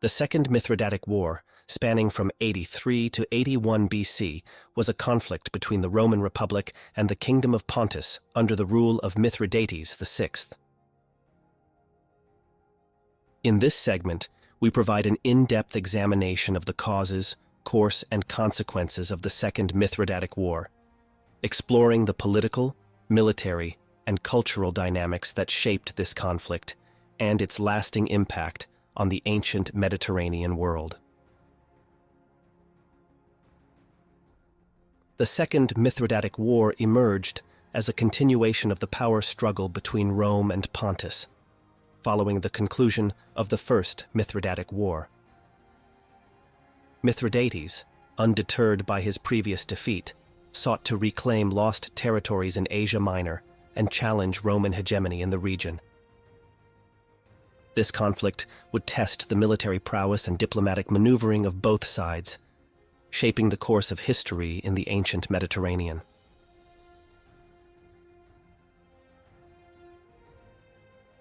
The Second Mithridatic War, spanning from 83 to 81 BC, was a conflict between the Roman Republic and the Kingdom of Pontus under the rule of Mithridates VI. In this segment, we provide an in-depth examination of the causes, course, and consequences of the Second Mithridatic War, exploring the political, military, and cultural dynamics that shaped this conflict and its lasting impact on the ancient Mediterranean world. The Second Mithridatic War emerged as a continuation of the power struggle between Rome and Pontus, following the conclusion of the First Mithridatic War. Mithridates, undeterred by his previous defeat, sought to reclaim lost territories in Asia Minor and challenge Roman hegemony in the region. This conflict would test the military prowess and diplomatic maneuvering of both sides, shaping the course of history in the ancient Mediterranean.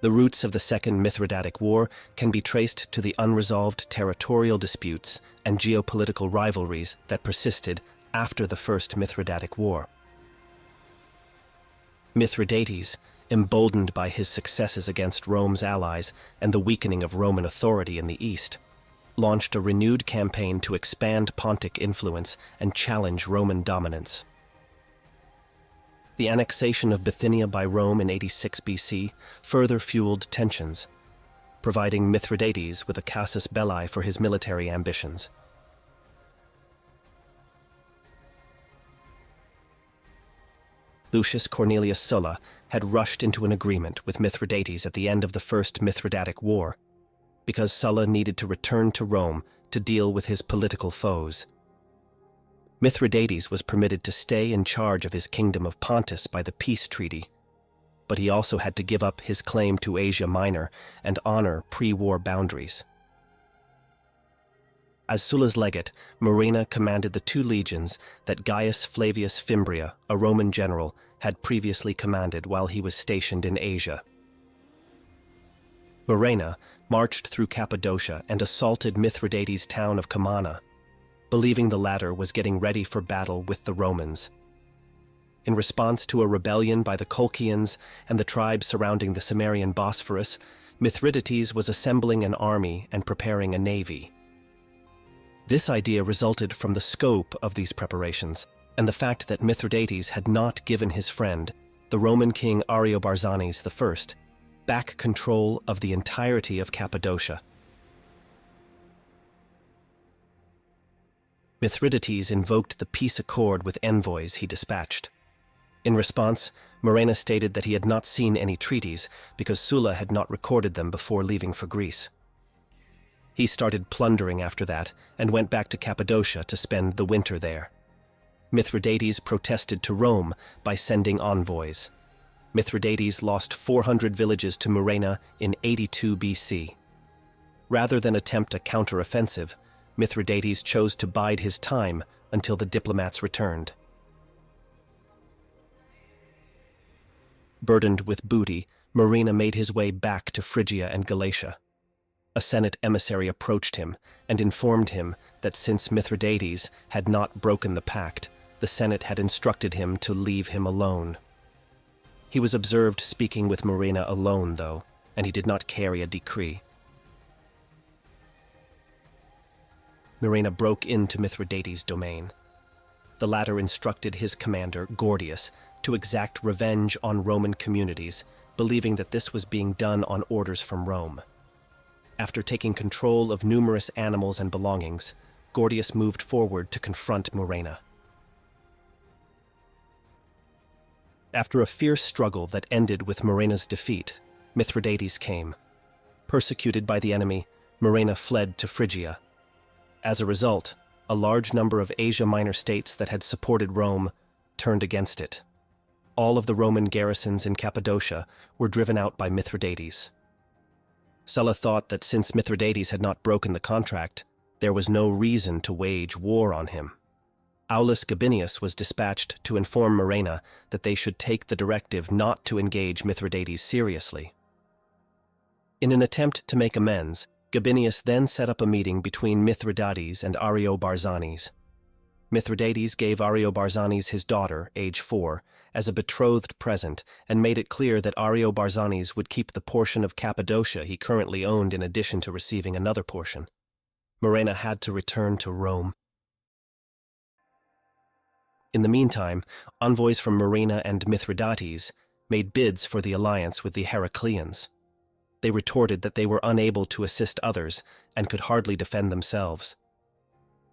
The roots of the Second Mithridatic War can be traced to the unresolved territorial disputes and geopolitical rivalries that persisted after the First Mithridatic War. Mithridates, emboldened by his successes against Rome's allies and the weakening of Roman authority in the East, launched a renewed campaign to expand Pontic influence and challenge Roman dominance. The annexation of Bithynia by Rome in 86 BC further fueled tensions, providing Mithridates with a casus belli for his military ambitions. Lucius Cornelius Sulla had rushed into an agreement with Mithridates at the end of the First Mithridatic War, because Sulla needed to return to Rome to deal with his political foes. Mithridates was permitted to stay in charge of his kingdom of Pontus by the peace treaty, but he also had to give up his claim to Asia Minor and honor pre-war boundaries. As Sulla's legate, Murena commanded the 2 legions that Gaius Flavius Fimbria, a Roman general, had previously commanded while he was stationed in Asia. Murena marched through Cappadocia and assaulted Mithridates' town of Comana, believing the latter was getting ready for battle with the Romans. In response to a rebellion by the Colchians and the tribes surrounding the Cimmerian Bosphorus, Mithridates was assembling an army and preparing a navy. This idea resulted from the scope of these preparations and the fact that Mithridates had not given his friend, the Roman king Ariobarzanes I, back control of the entirety of Cappadocia. Mithridates invoked the peace accord with envoys he dispatched. In response, Murena stated that he had not seen any treaties because Sulla had not recorded them before leaving for Greece. He started plundering after that and went back to Cappadocia to spend the winter there. Mithridates protested to Rome by sending envoys. Mithridates lost 400 villages to Murena in 82 BC. Rather than attempt a counter-offensive, Mithridates chose to bide his time until the diplomats returned. Burdened with booty, Murena made his way back to Phrygia and Galatia. A Senate emissary approached him and informed him that since Mithridates had not broken the pact, the Senate had instructed him to leave him alone. He was observed speaking with Murena alone, though, and he did not carry a decree. Murena broke into Mithridates' domain. The latter instructed his commander, Gordius, to exact revenge on Roman communities, believing that this was being done on orders from Rome. After taking control of numerous animals and belongings, Gordius moved forward to confront Murena. After a fierce struggle that ended with Murena's defeat, Mithridates came. Persecuted by the enemy, Murena fled to Phrygia. As a result, a large number of Asia Minor states that had supported Rome turned against it. All of the Roman garrisons in Cappadocia were driven out by Mithridates. Sulla thought that since Mithridates had not broken the contract, there was no reason to wage war on him. Aulus Gabinius was dispatched to inform Murena that they should take the directive not to engage Mithridates seriously. In an attempt to make amends, Gabinius then set up a meeting between Mithridates and Ariobarzanes. Mithridates gave Ariobarzanes his daughter, age 4, as a betrothed present and made it clear that Ariobarzanes would keep the portion of Cappadocia he currently owned in addition to receiving another portion. Murena had to return to Rome. In the meantime, envoys from Murena and Mithridates made bids for the alliance with the Heracleans. They retorted that they were unable to assist others and could hardly defend themselves.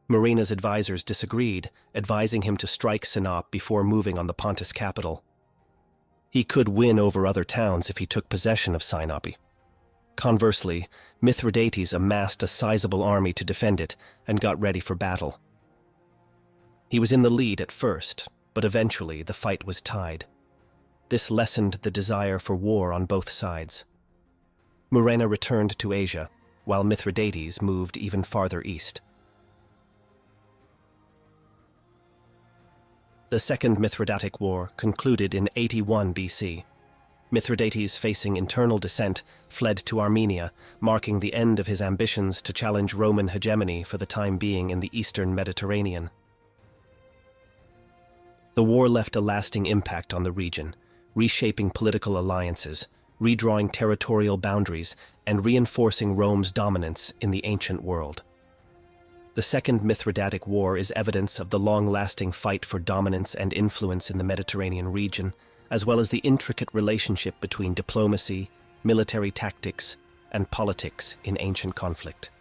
Murena's advisors disagreed, advising him to strike Sinope before moving on the Pontus capital. He could win over other towns if he took possession of Sinope. Conversely, Mithridates amassed a sizable army to defend it and got ready for battle. He was in the lead at first, but eventually the fight was tied. This lessened the desire for war on both sides. Murena returned to Asia, while Mithridates moved even farther east. The Second Mithridatic War concluded in 81 BC. Mithridates, facing internal dissent, fled to Armenia, marking the end of his ambitions to challenge Roman hegemony for the time being in the eastern Mediterranean. The war left a lasting impact on the region, reshaping political alliances, redrawing territorial boundaries, and reinforcing Rome's dominance in the ancient world. The Second Mithridatic War is evidence of the long-lasting fight for dominance and influence in the Mediterranean region, as well as the intricate relationship between diplomacy, military tactics, and politics in ancient conflict.